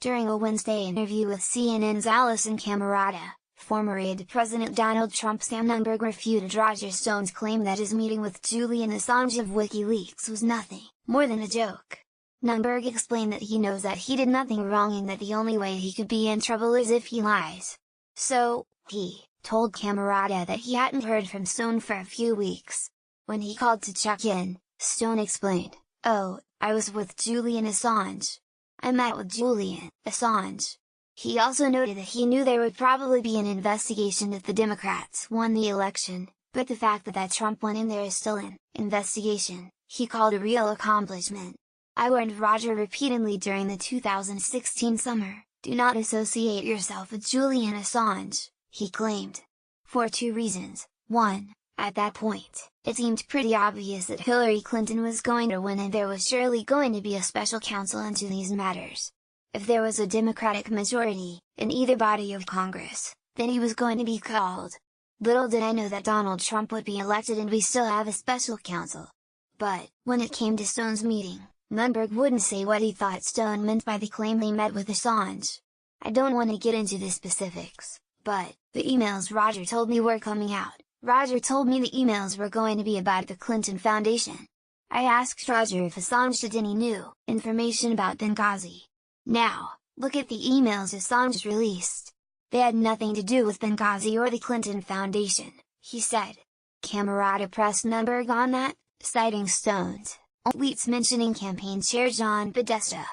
During a Wednesday interview with CNN's Alisyn Camerota, former aide to President Donald Trump Sam Nunberg refuted Roger Stone's claim that his meeting with Julian Assange of WikiLeaks was nothing more than a joke. Nunberg explained that he knows that he did nothing wrong and that the only way he could be in trouble is if he lies. So, he told Camerota that he hadn't heard from Stone for a few weeks. When he called to check in, Stone explained, "Oh, I was with Julian Assange. I met with Julian Assange." He also noted that he knew there would probably be an investigation if the Democrats won the election, but the fact that Trump went in there is still an investigation, he called a real accomplishment. "I warned Roger repeatedly during the 2016 summer, do not associate yourself with Julian Assange," he claimed. For two reasons. One, at that point, it seemed pretty obvious that Hillary Clinton was going to win and there was surely going to be a special counsel into these matters. If there was a Democratic majority, in either body of Congress, then he was going to be called. Little did I know that Donald Trump would be elected and we still have a special counsel. But, when it came to Stone's meeting, Nunberg wouldn't say what he thought Stone meant by the claim he met with Assange. "I don't want to get into the specifics, but, the emails Roger told me were coming out. Roger told me the emails were going to be about the Clinton Foundation. I asked Roger if Assange had any new information about Benghazi. Now, look at the emails Assange released. They had nothing to do with Benghazi or the Clinton Foundation," he said. Camerota pressed Nunberg on that, citing Stone's tweets mentioning campaign chair John Podesta.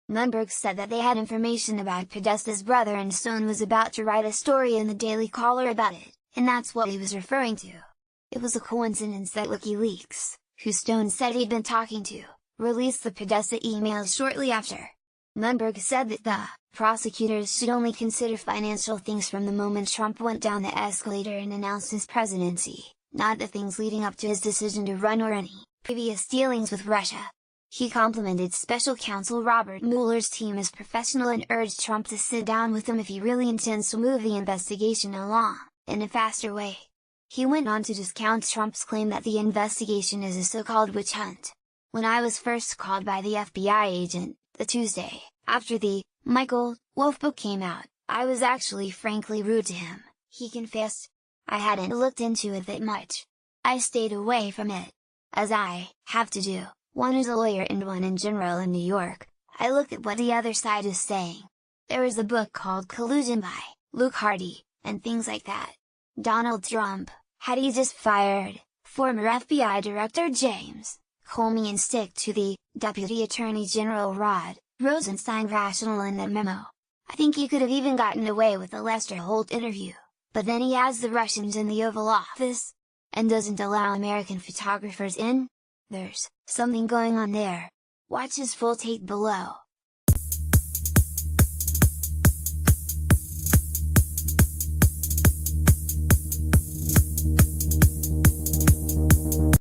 Nunberg said that they had information about Podesta's brother and Stone was about to write a story in the Daily Caller about it, and that's what he was referring to. It was a coincidence that WikiLeaks, who Stone said he'd been talking to, released the Podesta emails shortly after. Nunberg said that the prosecutors should only consider financial things from the moment Trump went down the escalator and announced his presidency, not the things leading up to his decision to run or any previous dealings with Russia. He complimented Special Counsel Robert Mueller's team as professional and urged Trump to sit down with him if he really intends to move the investigation along, in a faster way. He went on to discount Trump's claim that the investigation is a so-called witch hunt. "When I was first called by the FBI agent, the Tuesday after the Michael Wolff book came out, I was actually frankly rude to him," he confessed. "I hadn't looked into it that much. I stayed away from it. As I have to do, one as a lawyer and one in general in New York, I looked at what the other side is saying. There was a book called Collusion by Luke Hardy, and things like that. Donald Trump, had he just fired former FBI Director James Comey and stick to the Deputy Attorney General Rod Rosenstein rationale in that memo. I think he could have even gotten away with a Lester Holt interview, but then he has the Russians in the Oval Office, and doesn't allow American photographers in. There's something going on there. Watch his full tape below."